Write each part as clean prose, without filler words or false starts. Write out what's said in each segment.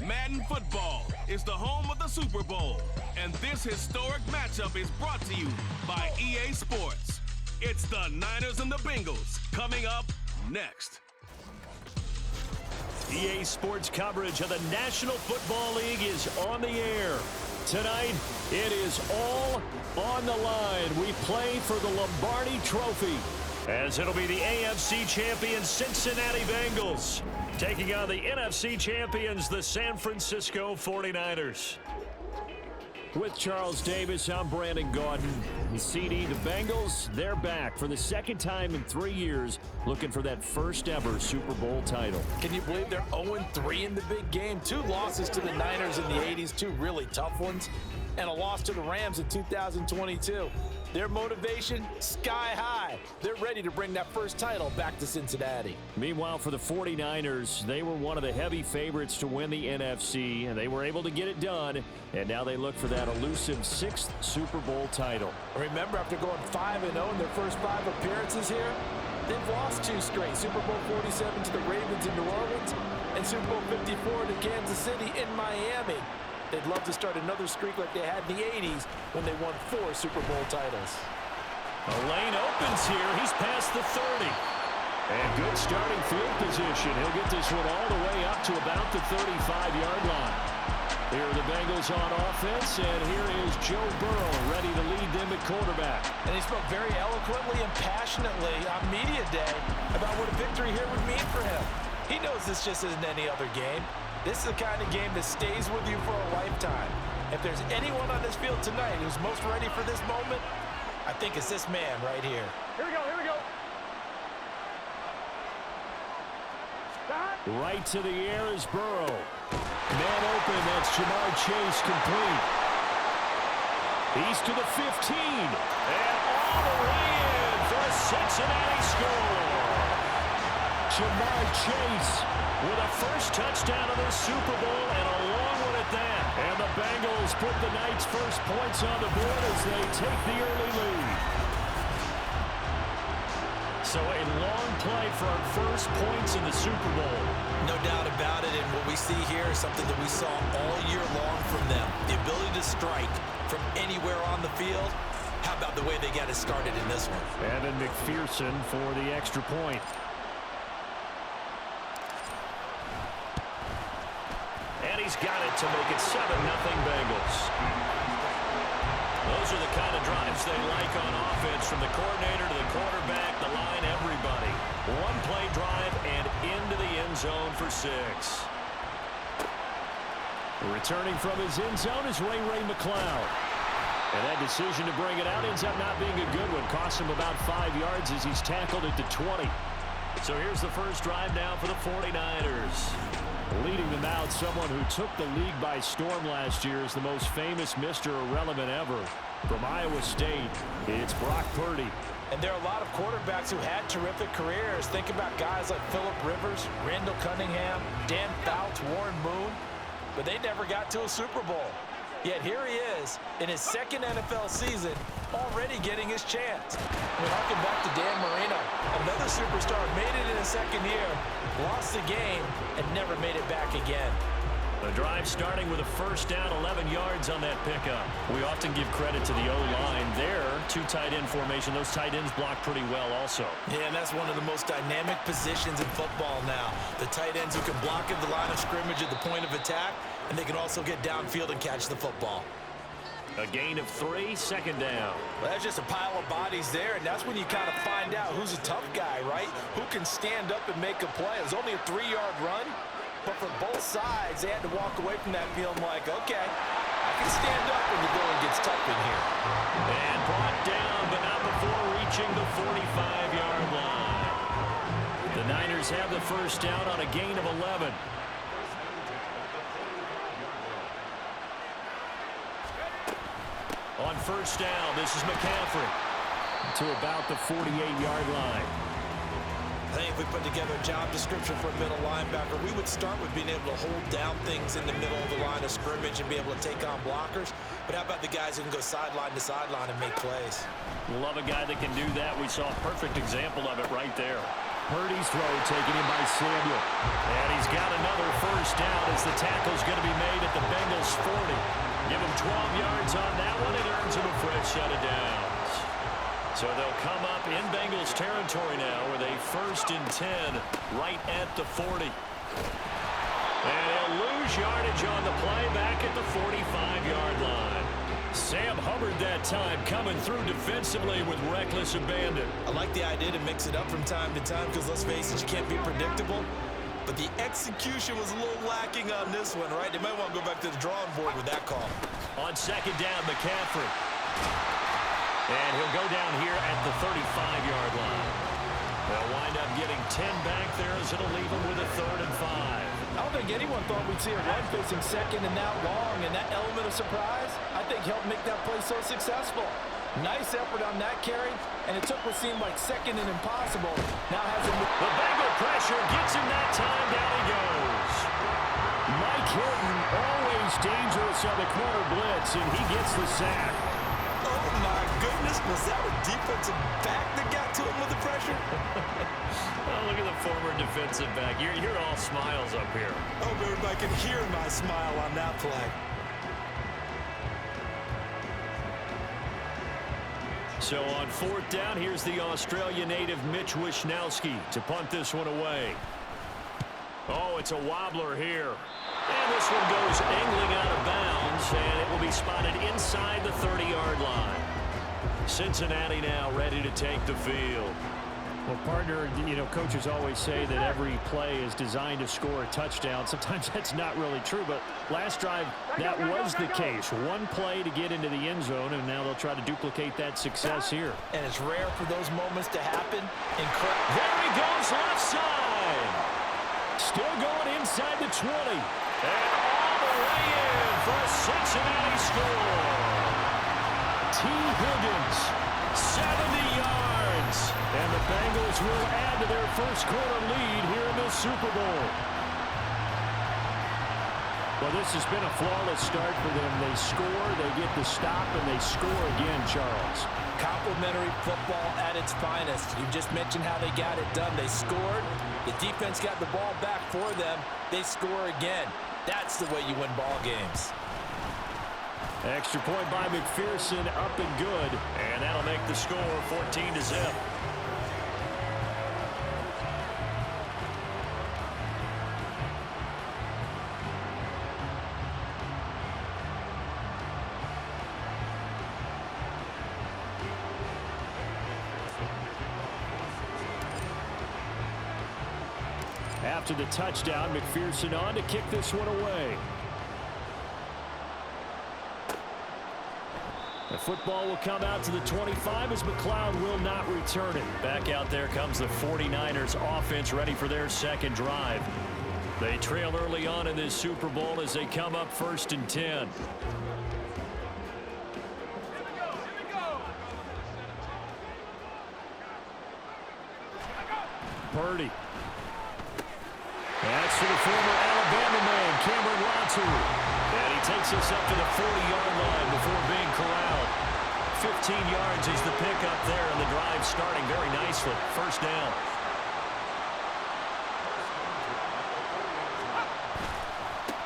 Madden football is the home of the Super Bowl, and this historic matchup is brought to you by EA Sports. It's the Niners and the Bengals coming up next. EA Sports coverage of the National Football League is on the air. Tonight, it is all on the line. We play for the Lombardi Trophy, as it'll be the AFC champion Cincinnati Bengals taking on the NFC champions, the San Francisco 49ers. With Charles Davis, I'm Brandon Gaudin. The CD, the Bengals, they're back for the second time in 3 years, looking for that first ever Super Bowl title. Can you believe they're 0-3 in the big game? 2 losses to the Niners in the 80s, 2 really tough ones, and a loss to the Rams in 2022. Their motivation, sky high. They're ready to bring that first title back to Cincinnati. Meanwhile, for the 49ers, they were one of the heavy favorites to win the NFC, and they were able to get it done, and now they look for that elusive 6th Super Bowl title. Remember, after going 5-0 in their first 5 appearances here, they've lost 2 straight. Super Bowl 47 to the Ravens in New Orleans, and Super Bowl 54 to Kansas City in Miami. They'd love to start another streak like they had in the 80s when they won 4 Super Bowl titles. A lane opens here. He's past the 30. And good starting field position. He'll get this one all the way up to about the 35-yard line. Here are the Bengals on offense, and here is Joe Burrow ready to lead them at quarterback. And he spoke very eloquently and passionately on media day about what a victory here would mean for him. He knows this just isn't any other game. This is the kind of game that stays with you for a lifetime. If there's anyone on this field tonight who's most ready for this moment, I think it's this man right here. Here we go, here we go. Right to the air is Burrow. Man open, that's Jamar Chase complete. He's to the 15. And all the way in for a Cincinnati score. Jamar Chase with a first touchdown of the Super Bowl, and a long one at that. And the Bengals put the Knights' first points on the board as they take the early lead. So a long play for our first points in the Super Bowl. No doubt about it, and what we see here is something that we saw all year long from them. The ability to strike from anywhere on the field. How about the way they got it started in this one? Evan McPherson for the extra point. And he's got it to make it 7-0 Bengals. Those are the kind of drives they like on offense, from the coordinator to the quarterback, the line, everybody. One play drive and into the end zone for 6. Returning from his end zone is Ray McCloud. And that decision to bring it out ends up not being a good one. Cost him about 5 yards as he's tackled it to 20. So here's the first drive now for the 49ers. Leading them out, someone who took the league by storm last year is the most famous Mr. Irrelevant ever. From Iowa State, it's Brock Purdy. And there are a lot of quarterbacks who had terrific careers. Think about guys like Phillip Rivers, Randall Cunningham, Dan Fouts, Warren Moon. But they never got to a Super Bowl. Yet here he is in his second NFL season, already getting his chance. We harken back to Dan Marino. Another superstar made it in his second year, lost the game, and never made it back again. The drive starting with a first down, 11 yards on that pickup. We often give credit to the O-line there. 2 tight end formation. Those tight ends block pretty well also. Yeah, and that's one of the most dynamic positions in football now. The tight ends who can block at the line of scrimmage at the point of attack, and they can also get downfield and catch the football. A gain of 3, second down. Well, that's just a pile of bodies there, and that's when you kind of find out who's a tough guy, right? Who can stand up and make a play. It was only a 3-yard run, but for both sides, they had to walk away from that feeling like, okay, I can stand up when the going gets tough in here. And brought down, but not before reaching the 45-yard line. The Niners have the first down on a gain of 11. On first down, this is McCaffrey to about the 48-yard line. I think if we put together a job description for a middle linebacker, we would start with being able to hold down things in the middle of the line of scrimmage and be able to take on blockers. But how about the guys who can go sideline to sideline and make plays? Love a guy that can do that. We saw a perfect example of it right there. Purdy's throw taken in by Samuel. And he's got another first down as the tackle's going to be made at the Bengals 40. Give him 12 yards on that one. It earns him a fresh set of downs. So they'll come up in Bengals territory now with a 1st and 10 right at the 40. And he'll lose yardage on the play back at the 45-yard line. Sam Hubbard that time coming through defensively with reckless abandon. I like the idea to mix it up from time to time because, let's face it, you can't be predictable. But the execution was a little lacking on this one, right? They might want to go back to the drawing board with that call. On 2nd down, McCaffrey. And he'll go down here at the 35-yard line. They'll wind up getting 10 back there as it'll leave them with a 3rd and 5. I don't think anyone thought we'd see a run facing 2nd and that long, and that element of surprise, I think, helped make that play so successful. Nice effort on that carry, and it took what seemed like 2nd and impossible. Now has him. The Bengal pressure gets him that time. Down he goes. Mike Hilton, always dangerous on the corner blitz, and he gets the sack. Oh, my goodness. Was that a defensive back that got to him with the pressure? Oh, look at the former defensive back. You're all smiles up here. I hope everybody can hear my smile on that play. So on 4th down, here's the Australia native Mitch Wishnowsky to punt this one away. Oh, it's a wobbler here. And this one goes angling out of bounds, and it will be spotted inside the 30-yard line. Cincinnati now ready to take the field. Well, partner, coaches always say that every play is designed to score a touchdown. Sometimes that's not really true, but last drive, that was the case. One play to get into the end zone, and now they'll try to duplicate that success here. And it's rare for those moments to happen. Incredible. There he goes, left side. Still going inside the 20. And all the way in for a Cincinnati score. T. Higgins, 70 yards. And the Bengals will add to their first quarter lead here in the Super Bowl. Well, this has been a flawless start for them. They score, they get the stop, and they score again, Charles. Complimentary football at its finest. You just mentioned how they got it done. They scored. The defense got the ball back for them. They score again. That's the way you win ball games. Extra point by McPherson, up and good. And that'll make the score 14-0. After the touchdown, McPherson on to kick this one away. The football will come out to the 25 as McLeod will not return it. Back out there comes the 49ers offense ready for their second drive. They trail early on in this Super Bowl as they come up 1st and 10. Purdy. That's for the former Alabama man, Cameron Latu. And he takes us up to the 40-yard line before being corralled. 15 yards is the pickup there, and the drive starting very nicely. First down.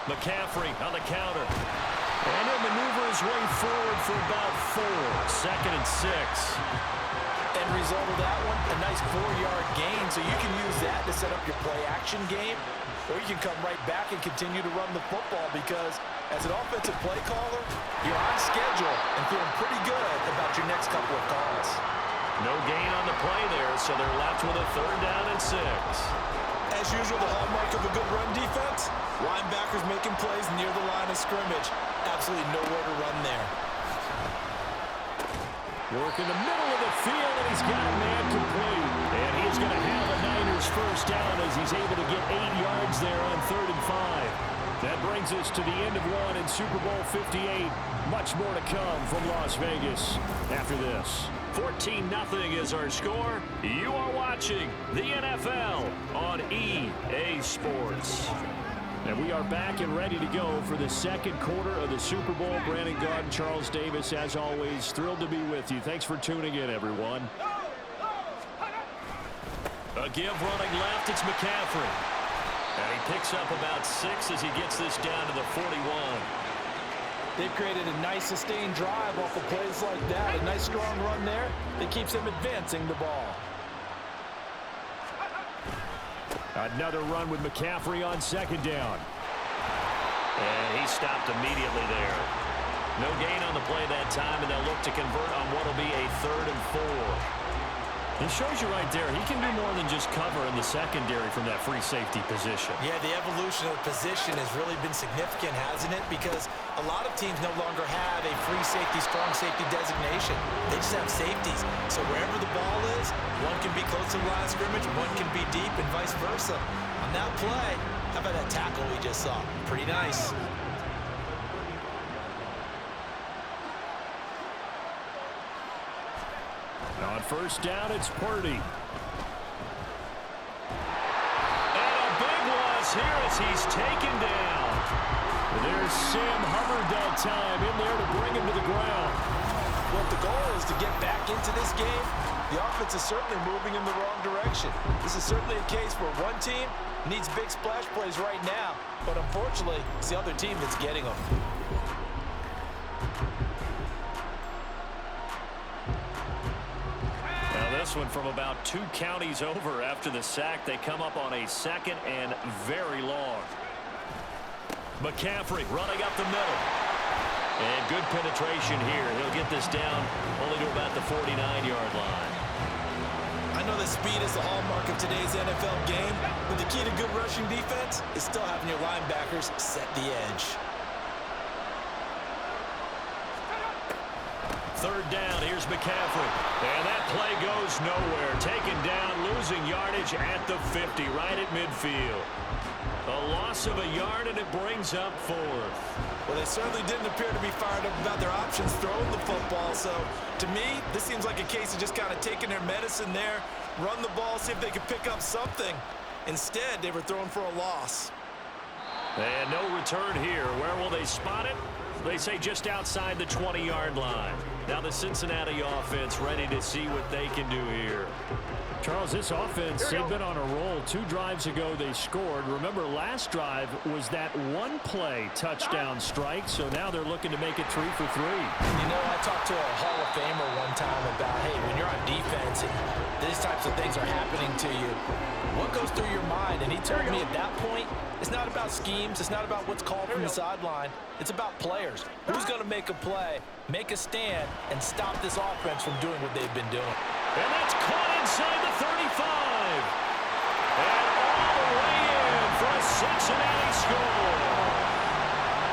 McCaffrey on the counter. And he'll maneuver his way forward for about 4. 2nd and 6. End result of that one, a nice 4-yard gain, so you can use that to set up your play-action game, or you can come right back and continue to run the football because, as an offensive play caller, you're on schedule and feeling pretty good about your next couple of calls. No gain on the play there, so they're left with a 3rd down and 6. As usual, the hallmark of a good run defense, linebackers making plays near the line of scrimmage. Absolutely nowhere to run there. Work in the middle of the field, and he's got a man complete. And he's going to have a Niners first down as he's able to get 8 yards there on 3rd and 5. That brings us to the end of one in Super Bowl 58. Much more to come from Las Vegas after this. 14-0 is our score. You are watching the NFL on EA Sports. And we are back and ready to go for the second quarter of the Super Bowl. Brandon Gaudin, Charles Davis, as always, thrilled to be with you. Thanks for tuning in, everyone. A give running left, it's McCaffrey. And he picks up about 6 as he gets this down to the 41. They've created a nice sustained drive off of plays like that. A nice strong run there that keeps them advancing the ball. Another run with McCaffrey on second down. And he stopped immediately there. No gain on the play that time, and they'll look to convert on what will be a 3rd and 4. It shows you right there, he can do more than just cover in the secondary from that free safety position. Yeah, the evolution of the position has really been significant, hasn't it? Because a lot of teams no longer have a free safety, strong safety designation. They just have safeties. So wherever the ball is, one can be close to the line of scrimmage, one can be deep, and vice versa. On that play, how about that tackle we just saw? Pretty nice. On first down, it's Purdy. And a big loss here as he's taken down. There's Sam Hubbard that time in there to bring him to the ground. Well, if the goal is to get back into this game, the offense is certainly moving in the wrong direction. This is certainly a case where one team needs big splash plays right now, but unfortunately, it's the other team that's getting them. This one from about 2 counties over after the sack. They come up on a 2nd and very long. McCaffrey running up the middle. And good penetration here. He'll get this down only to about the 49-yard line. I know that speed is the hallmark of today's NFL game, but the key to good rushing defense is still having your linebackers set the edge. 3rd down, here's McCaffrey. And that play goes nowhere. Taken down, losing yardage at the 50, right at midfield. A loss of a yard, and it brings up 4th. Well, they certainly didn't appear to be fired up about their options throwing the football. So, to me, this seems like a case of just kind of taking their medicine there, run the ball, see if they could pick up something. Instead, they were throwing for a loss. And no return here. Where will they spot it? They say just outside the 20-yard line. Now the Cincinnati offense ready to see what they can do here. Charles, this offense, they've been on a roll. 2 drives ago they scored. Remember, last drive was that one-play touchdown strike, so now they're looking to make it 3 for 3. You know, I talked to a Hall of Famer one time about, hey, when you're on defense and these types of things are happening to you, what goes through your mind? And he told me at that point, it's not about schemes. It's not about what's called from the sideline. It's about players. Who's going to make a play, make a stand, and stop this offense from doing what they've been doing. And that's caught inside the 35. And all the way in for a Cincinnati score.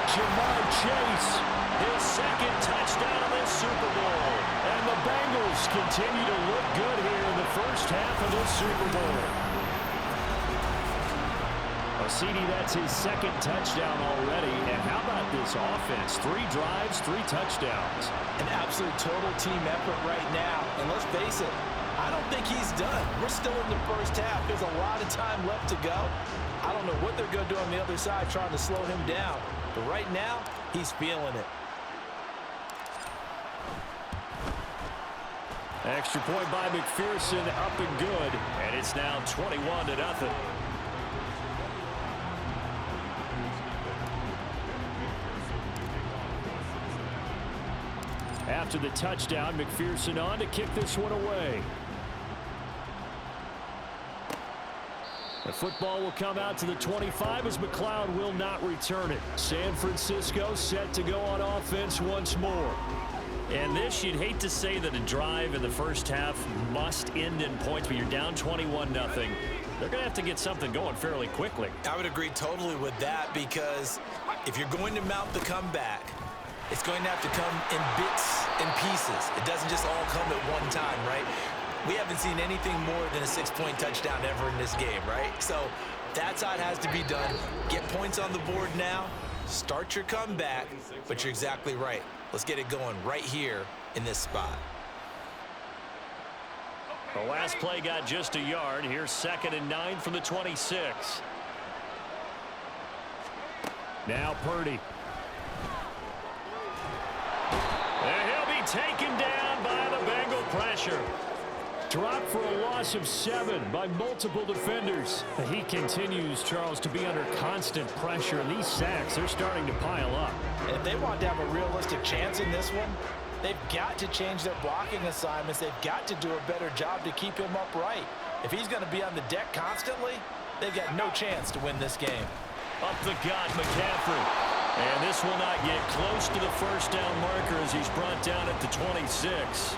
Jamar Chase, His 2nd touchdown of this Super Bowl. and the Bengals continue to look good here in the first half of this Super Bowl. CD, that's his 2nd touchdown already. And how about this offense? 3 drives, 3 touchdowns. An absolute total team effort right now. And let's face it, I don't think he's done. We're still in the first half. There's a lot of time left to go. I don't know what they're going to do on the other side trying to slow him down. But right now, he's feeling it. Extra point by McPherson, up and good. And it's now 21-0. After the touchdown, McPherson on to kick this one away. The football will come out to the 25 as McLeod will not return it. San Francisco set to go on offense once more. And this, you'd hate to say that a drive in the first half must end in points, but you're down 21-0. They're going to have to get something going fairly quickly. I would agree totally with that, because if you're going to mount the comeback, it's going to have to come in bits and pieces. It doesn't just all come at one time, right? We haven't seen anything more than a 6-point touchdown ever in this game, right? So that's how it has to be done. Get points on the board now, start your comeback, but you're exactly right. Let's get it going right here in this spot. The last play got just a yard. Here's 2nd and 9 from the 26. Now Purdy. And he'll be taken down by the Bengal pressure. Dropped for a loss of 7 by multiple defenders. He continues, Charles, to be under constant pressure. And these sacks, they're starting to pile up. And if they want to have a realistic chance in this one, they've got to change their blocking assignments. They've got to do a better job to keep him upright. If he's going to be on the deck constantly, they've got no chance to win this game. Up the gut, McCaffrey. And this will not get close to the first down marker as he's brought down at the 26.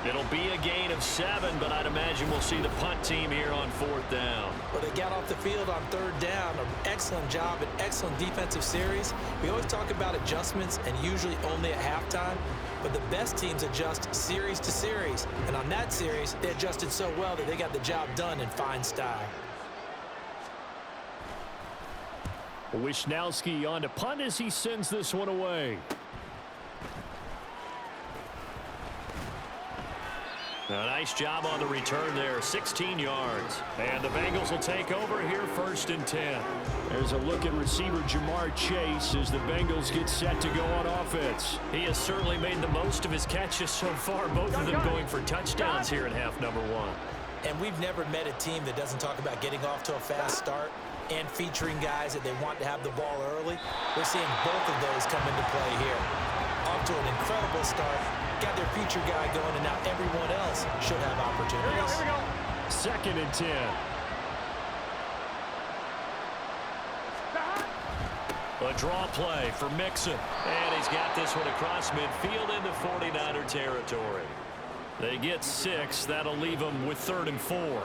It'll be a gain of 7, but I'd imagine we'll see the punt team here on 4th down. Well, they got off the field on 3rd down. An excellent job, an excellent defensive series. We always talk about adjustments and usually only at halftime, but the best teams adjust series to series. And on that series, they adjusted so well that they got the job done in fine style. Wisnowski on to punt as he sends this one away. A nice job on the return there, 16 yards. And the Bengals will take over here 1st and 10. There's a look at receiver Jamar Chase as the Bengals get set to go on offense. He has certainly made the most of his catches so far, both of them going for touchdowns here in half number 1. And we've never met a team that doesn't talk about getting off to a fast start and featuring guys that they want to have the ball early. We're seeing both of those come into play here. Off to an incredible start. Got their feature guy going, and now everyone else should have opportunities. Here we go. 2nd and 10. A draw play for Mixon. And he's got this one across midfield into 49er territory. They get 6. That'll leave them with 3rd and 4.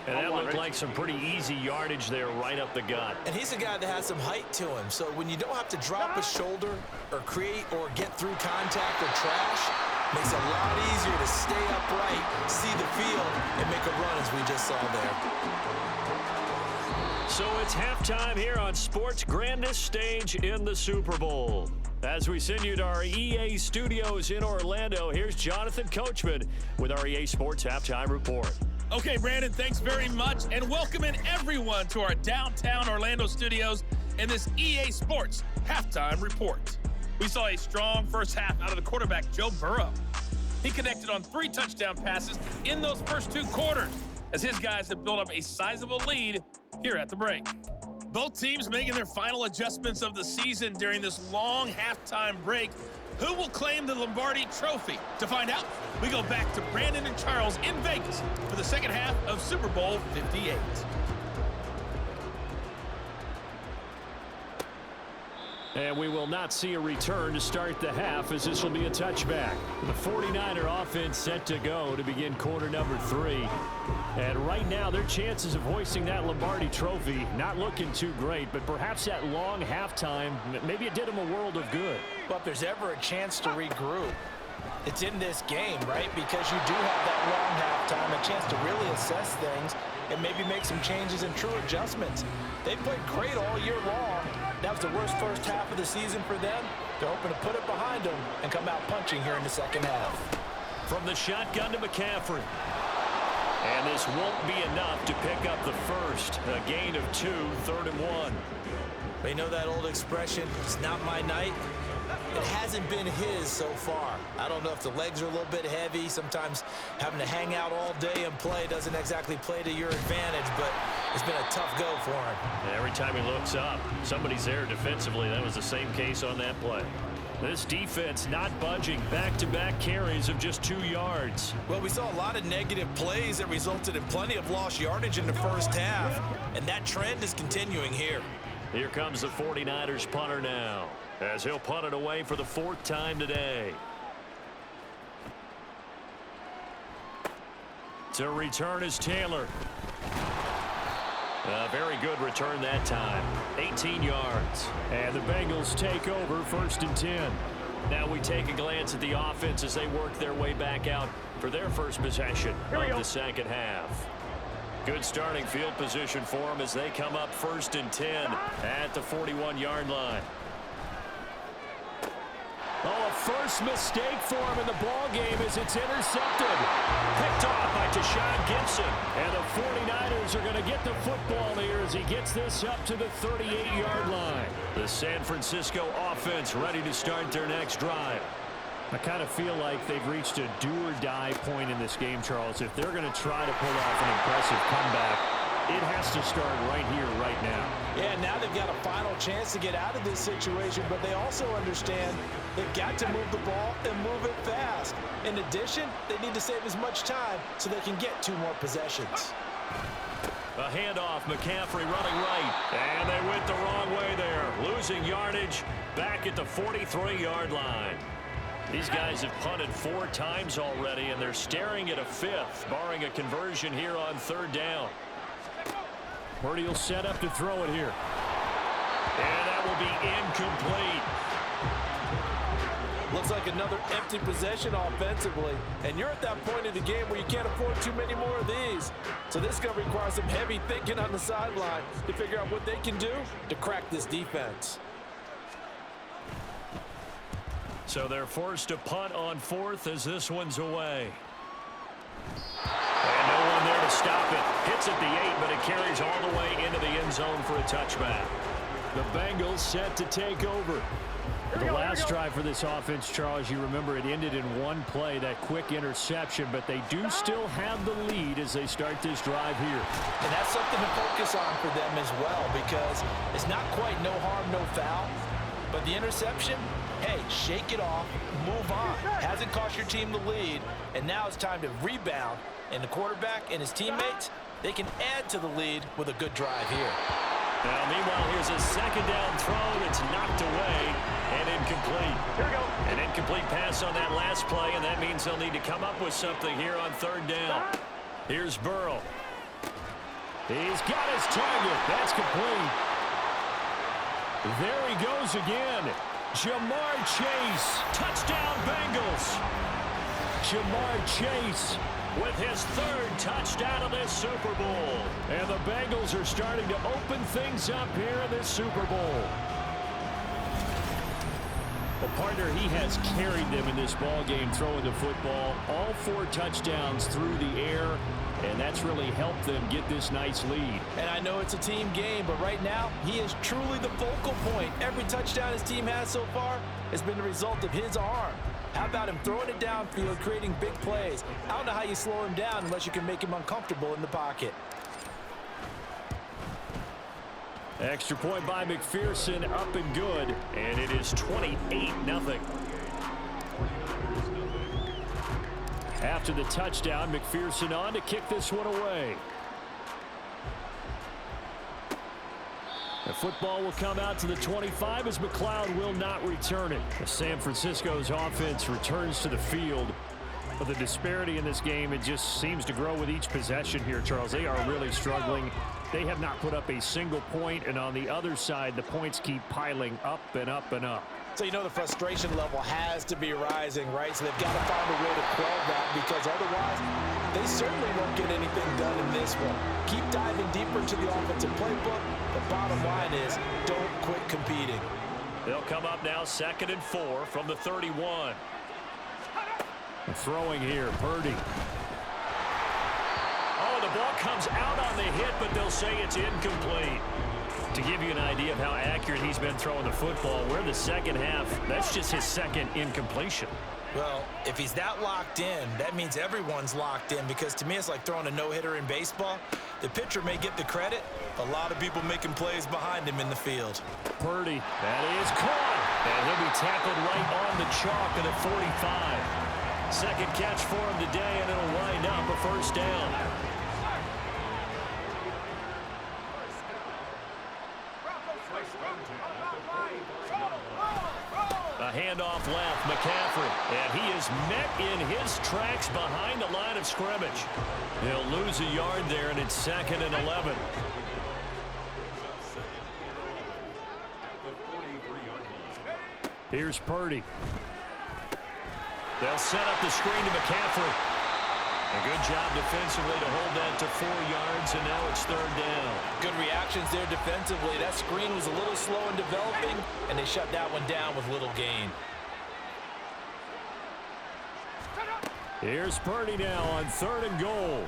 And that looked like some pretty easy yardage there right up the gut. And he's a guy that has some height to him. So when you don't have to drop a shoulder or create or get through contact or trash, makes it a lot easier to stay upright, see the field, and make a run as we just saw there. So it's halftime here on sports' grandest stage in the Super Bowl. As we send you to our EA studios in Orlando, here's Jonathan Coachman with our EA Sports Halftime Report. Okay, Brandon, thanks very much, and welcome in everyone to our downtown Orlando studios in this EA Sports Halftime Report. We saw a strong first half out of the quarterback, Joe Burrow. He connected on 3 touchdown passes in those first 2 quarters, as his guys have built up a sizable lead here at the break. Both teams making their final adjustments of the season during this long halftime break. Who will claim the Lombardi Trophy? To find out, we go back to Brandon and Charles in Vegas for the second half of Super Bowl 58. And we will not see a return to start the half, as this will be a touchback. The 49er offense set to go to begin quarter number 3. And right now, their chances of hoisting that Lombardi Trophy not looking too great, but perhaps that long halftime, maybe it did them a world of good. But if there's ever a chance to regroup, it's in this game, right? Because you do have that long halftime, a chance to really assess things and maybe make some changes and true adjustments. They played great all year long. That was the worst first half of the season for them. They're hoping to put it behind them and come out punching here in the second half. From the shotgun to McCaffrey. And this won't be enough to pick up the first. A gain of 2, 3rd and 1. But you know that old expression, it's not my night? It hasn't been his so far. I don't know if the legs are a little bit heavy. Sometimes having to hang out all day and play doesn't exactly play to your advantage, but it's been a tough go for him. And every time he looks up, somebody's there defensively. That was the same case on that play. This defense not budging. Back-to-back carries of just 2 yards. Well, we saw a lot of negative plays that resulted in plenty of lost yardage in the first half, and that trend is continuing here. Here comes the 49ers punter now, as he'll punt it away for the 4th time today. To return is Taylor. A very good return that time. 18 yards. And the Bengals take over 1st and 10. Now we take a glance at the offense as they work their way back out for their first possession of the second half. Good starting field position for them as they come up 1st and 10 at the 41-yard line. Oh, a first mistake for him in the ball game as it's intercepted. Picked off by Tashawn Gibson. And the 49ers are going to get the football here as he gets this up to the 38-yard line. The San Francisco offense ready to start their next drive. I kind of feel like they've reached a do-or-die point in this game, Charles. If they're going to try to pull off an impressive comeback, it has to start right here, right now. Yeah, now they've got a final chance to get out of this situation, but they also understand they've got to move the ball and move it fast. In addition, they need to save as much time so they can get 2 more possessions. A handoff, McCaffrey running right, and they went the wrong way there, losing yardage back at the 43-yard line. These guys have punted 4 times already, and they're staring at a 5th, barring a conversion here on 3rd down. Purdy will set up to throw it here. And that will be incomplete. Looks like another empty possession offensively, and you're at that point in the game where you can't afford too many more of these. So this is going to require some heavy thinking on the sideline to figure out what they can do to crack this defense. So they're forced to punt on 4th as this one's away. And no one there to stop it. Hits at the 8, but it carries all the way into the end zone for a touchback. The Bengals set to take over. The last drive for this offense, Charles, you remember it ended in 1 play, that quick interception, but they do still have the lead as they start this drive here. And that's something to focus on for them as well, because it's not quite no harm, no foul, but the interception, hey, shake it off, move on. Hasn't cost your team the lead, and now it's time to rebound, and the quarterback and his teammates, they can add to the lead with a good drive here. Now, meanwhile, here's a 2nd down throw that's knocked away and incomplete. Here we go. An incomplete pass on that last play, and that means they'll need to come up with something here on 3rd down. Here's Burrow. He's got his target. That's complete. There he goes again. Jamar Chase. Touchdown, Bengals. Jamar Chase with his 3rd touchdown of this Super Bowl. And the Bengals are starting to open things up here in this Super Bowl. The partner, he has carried them in this ball game throwing the football. All 4 touchdowns through the air, and that's really helped them get this nice lead. And I know it's a team game, but right now, he is truly the focal point. Every touchdown his team has so far has been the result of his arm. How about him throwing it downfield, creating big plays? I don't know how you slow him down unless you can make him uncomfortable in the pocket. Extra point by McPherson, up and good. And it is 28-0. After the touchdown, McPherson on to kick this one away. The football will come out to the 25 as McLeod will not return it. San Francisco's offense returns to the field. But the disparity in this game, it just seems to grow with each possession here, Charles. They are really struggling. They have not put up a single point, and on the other side, the points keep piling up and up and up. So you know the frustration level has to be rising, right? So they've got to find a way to quell that, because otherwise they certainly won't get anything done in this one. Keep diving deeper into the offensive playbook. The bottom line is don't quit competing. They'll come up now 2nd and 4 from the 31. Throwing here, Purdy. Oh, the ball comes out on the hit, but they'll say it's incomplete. To give you an idea of how accurate he's been throwing the football, we're in the 2nd half. That's just his 2nd incompletion. Well, if he's that locked in, that means everyone's locked in, because to me it's like throwing a no-hitter in baseball. The pitcher may get the credit, a lot of people making plays behind him in the field. Purdy, that is caught. And he'll be tackled right on the chalk at the 45. 2nd catch for him today, and it'll wind up a 1st down. A handoff left, McCaffrey, and he is met in his tracks behind the line of scrimmage. He'll lose a yard there, and it's 2nd and 11. Here's Purdy. They'll set up the screen to McCaffrey. A good job defensively to hold that to 4 yards, and now it's 3rd down. Good reactions there defensively. That screen was a little slow in developing, and they shut that one down with little gain. Here's Purdy now on 3rd and goal.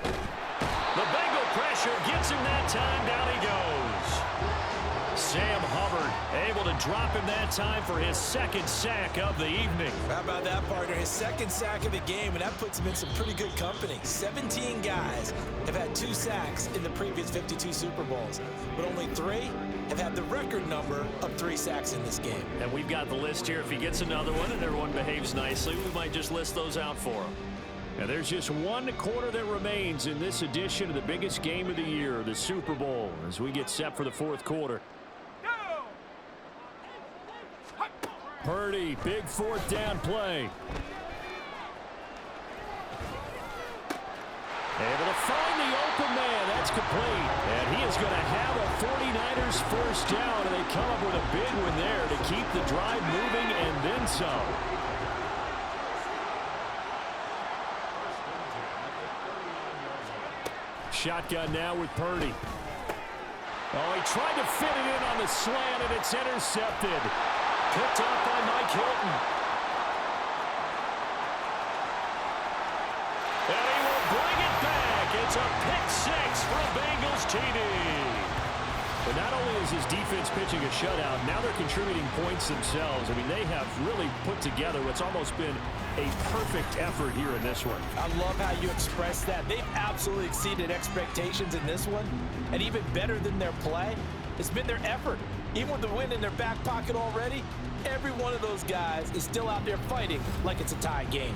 The Bengal pressure gets him that time. Down he goes. Sam Hubbard able to drop him that time for his second sack of the evening. How about that, partner? His second sack of the game, and that puts him in some pretty good company. 17 guys have had 2 sacks in the previous 52 Super Bowls, but only 3 have had the record number of 3 sacks in this game. And we've got the list here. If he gets another one and everyone behaves nicely, we might just list those out for him. And there's just 1 quarter that remains in this edition of the biggest game of the year, the Super Bowl, as we get set for the 4th quarter. Purdy, big 4th down play. Able to find the open man. That's complete. And he is going to have a 49ers first down, and they come up with a big one there to keep the drive moving and then some. Shotgun now with Purdy. Oh, he tried to fit it in on the slant, and it's intercepted. Picked off by Mike Hilton. And he will bring it back. It's a pick 6 for a Bengals TD. But not only is his defense pitching a shutout, now they're contributing points themselves. I mean, they have really put together what's almost been a perfect effort here in this one. I love how you express that. They've absolutely exceeded expectations in this one. And even better than their play, it's been their effort. Even with the win in their back pocket already, every one of those guys is still out there fighting like it's a tie game.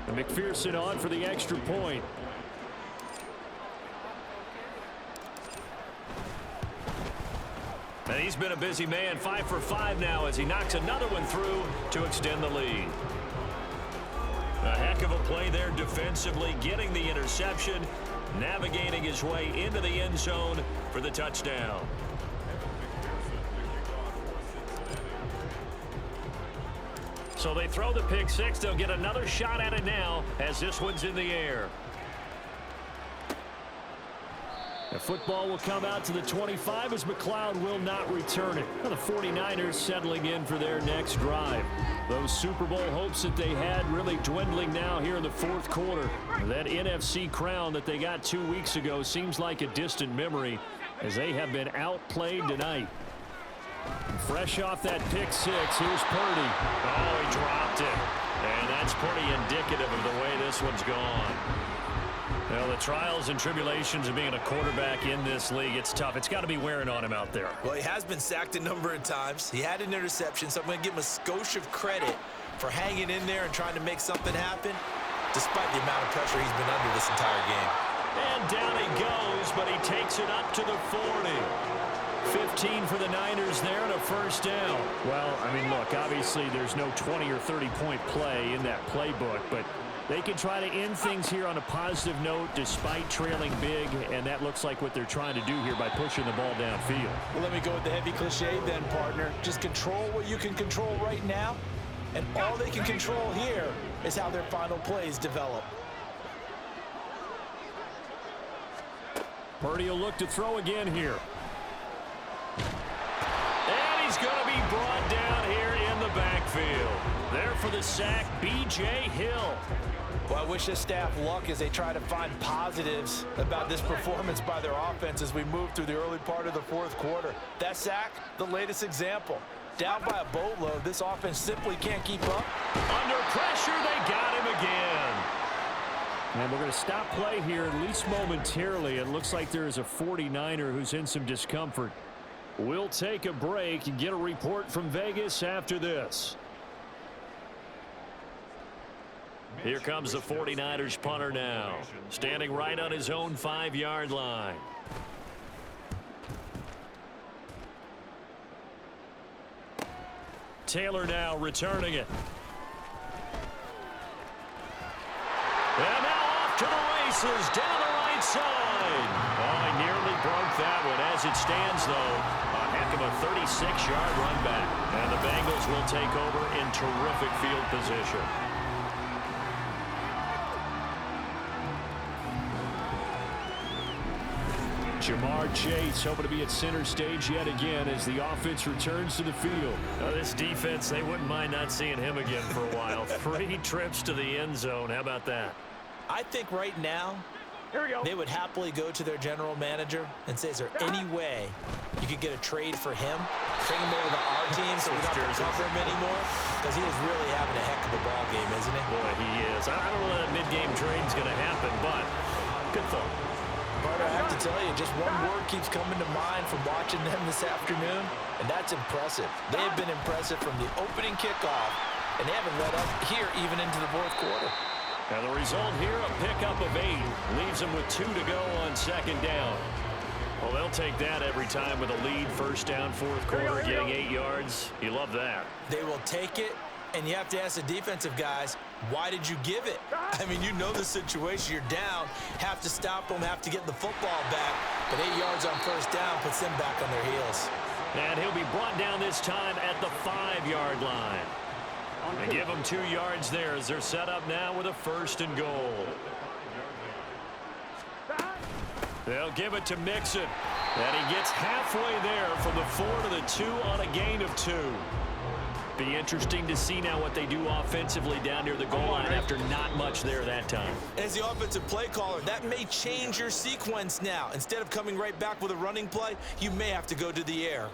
And McPherson on for the extra point. And he's been a busy man, 5 for 5 now as he knocks another one through to extend the lead. A heck of a play there defensively, getting the interception, navigating his way into the end zone for the touchdown. So they throw the pick 6. They'll get another shot at it now as this one's in the air. The football will come out to the 25 as McLeod will not return it. Well, the 49ers settling in for their next drive. Those Super Bowl hopes that they had really dwindling now here in the 4th quarter. That NFC crown that they got 2 weeks ago seems like a distant memory as they have been outplayed tonight. Fresh off that pick 6, here's Purdy. Oh, he dropped it. And that's pretty indicative of the way this one's gone. Well, the trials and tribulations of being a quarterback in this league, it's tough. It's got to be wearing on him out there. Well, he has been sacked a number of times. He had an interception, so I'm going to give him a skosh of credit for hanging in there and trying to make something happen, despite the amount of pressure he's been under this entire game. And down he goes, but he takes it up to the 40. 15 for the Niners there and a first down. Well, I mean, look, obviously there's no 20 or 30-point play in that playbook, but they can try to end things here on a positive note despite trailing big, and that looks like what they're trying to do here by pushing the ball downfield. Well, let me go with the heavy cliche then, partner. Just control what you can control right now, and all they can control here is how their final plays develop. Purdy will look to throw again here. And he's going to be brought down here in the backfield. There for the sack, B.J. Hill. Well, I wish this staff luck as they try to find positives about this performance by their offense as we move through the early part of the 4th quarter. That sack, the latest example. Down by a boatload, this offense simply can't keep up. Under pressure, they got him again. And we're going to stop play here, at least momentarily. It looks like there is a 49er who's in some discomfort. We'll take a break and get a report from Vegas after this. Here comes the 49ers punter now, standing right on his own 5-yard line. Taylor now returning it. And now off to the races down the right side. Oh, he nearly broke that one. As it stands, though, a heck of a 36-yard run back. And the Bengals will take over in terrific field position. Jamar Chase hoping to be at center stage yet again as the offense returns to the field. This defense, they wouldn't mind not seeing him again for a while. 3 trips to the end zone. How about that? I think right now They would happily go to their general manager and say, is there any way you could get a trade for him? Bring him over to our team so we don't have to cover him anymore? Because he is really having a heck of a ball game, isn't he? Boy, he is. I don't know that mid-game trade's going to happen, but good thought. But I have to tell you, just one word keeps coming to mind from watching them this afternoon, and that's impressive. They have been impressive from the opening kickoff, and they haven't let up here even into the fourth quarter. And the result here, a pickup of 8. Leaves them with 2 to go on second down. Well, they'll take that every time with a lead. First down, fourth quarter, getting 8 yards. You love that. They will take it, and you have to ask the defensive guys, why did you give it? I mean, you know the situation. You're down, have to stop them, have to get the football back. But 8 yards on first down puts them back on their heels. And he'll be brought down this time at the 5-yard line. They give them 2 yards there as they're set up now with a first and goal. They'll give it to Mixon. And he gets halfway there from the 4 to the 2 on a gain of 2. Be interesting to see now what they do offensively down near the goal line after not much there that time. As the offensive play caller, that may change your sequence now. Instead of coming right back with a running play, you may have to go to the air.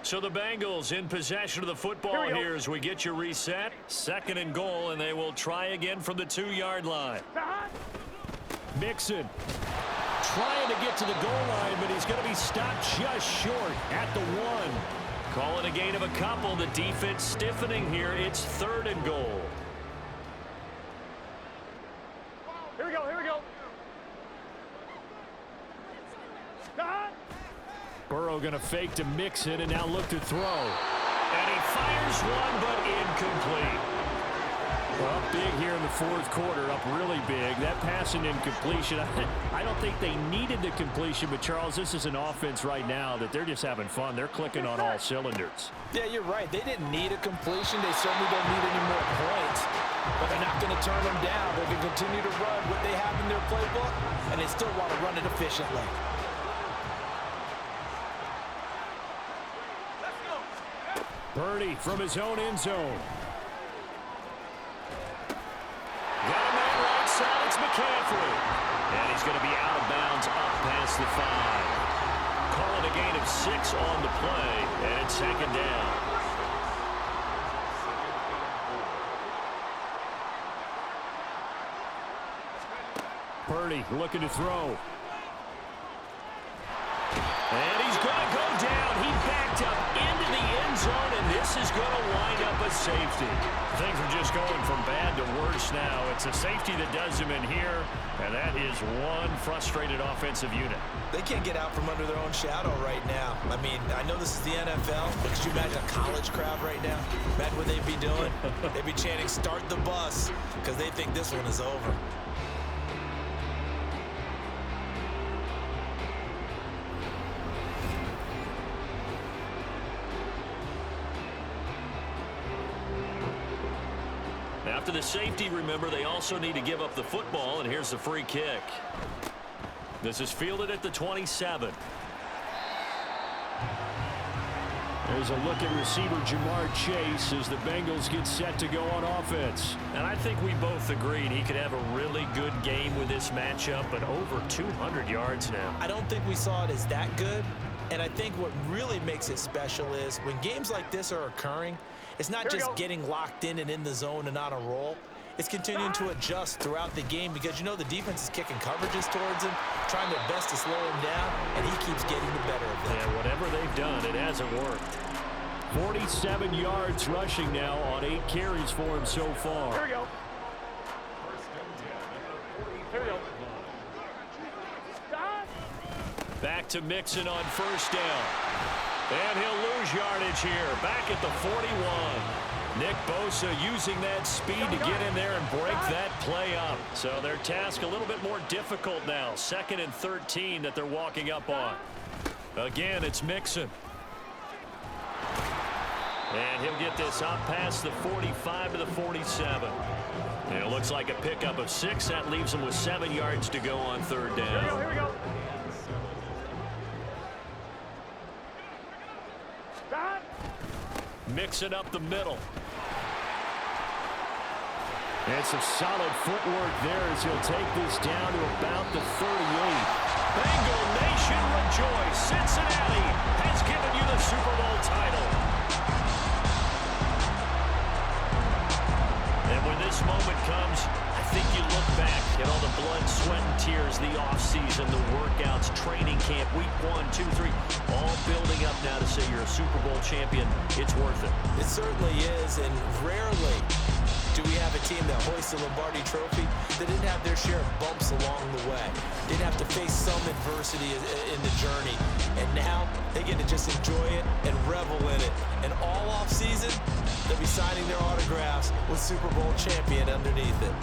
So the Bengals in possession of the football here as we get you reset. Second and goal, and they will try again from the 2-yard line. Mixon trying to get to the goal line, but he's going to be stopped just short at the 1. Calling a gain of a couple. The defense stiffening here. It's third and goal. Here we go. Burrow going to fake to Mixon and now look to throw. And he fires one, but incomplete. Well, big here in the fourth quarter, up really big. That passing incompletion, I don't think they needed the completion, but Charles, this is an offense right now that they're just having fun. They're clicking on all cylinders. Yeah, you're right. They didn't need a completion. They certainly don't need any more points. But they're not going to turn them down. They're going to continue to run what they have in their playbook, and they still want to run it efficiently. Purdy from his own end zone. Got a man right side, it's McCaffrey. And he's going to be out of bounds up past the 5. Calling a gain of 6 on the play, and it's second down. Purdy looking to throw. And he's going to go down. He backed up into the end zone, and this is going to wind up a safety. Things are just going from bad to worse now. It's a safety that does him in here, and that is one frustrated offensive unit. They can't get out from under their own shadow right now. I mean, I know this is the NFL, but could you imagine a college crowd right now? Imagine what they'd be doing. They'd be chanting, "Start the bus," because they think this one is over. After the safety, remember, they also need to give up the football, and here's the free kick. This is fielded at the 27. There's a look at receiver Jamar Chase as the Bengals get set to go on offense. And I think we both agreed he could have a really good game with this matchup, but over 200 yards now. I don't think we saw it as that good, and I think what really makes it special is when games like this are occurring, it's not just getting locked in and in the zone and on a roll. It's continuing to adjust throughout the game because, you know, the defense is kicking coverages towards him, trying their best to slow him down, and he keeps getting the better of them. Yeah, whatever they've done, it hasn't worked. 47 yards rushing now on 8 carries for him so far. Here we go. Back to Mixon on first down. And he'll lose yardage here, back at the 41. Nick Bosa using that speed to get in there and break that play up. So their task a little bit more difficult now. 2nd and 13 that they're walking up on. Again, it's Mixon. And he'll get this up past the 45 to the 47. And it looks like a pickup of 6. That leaves him with 7 yards to go on third down. Here we go. Mixing up the middle. And some solid footwork there as he'll take this down to about the 38. Bengal Nation rejoice. Cincinnati has given you the Super Bowl title. And when this moment comes, I think you look back at all the blood, sweat, and tears, the offseason, the workouts, training camp, week 1, 2, 3, all building up now to say you're a Super Bowl champion. It's worth it. It certainly is, and rarely do we have a team that hoists the Lombardi Trophy that didn't have their share of bumps along the way, didn't have to face some adversity in the journey, and now they get to just enjoy it and revel in it. And all off season, they'll be signing their autographs with Super Bowl champion underneath it.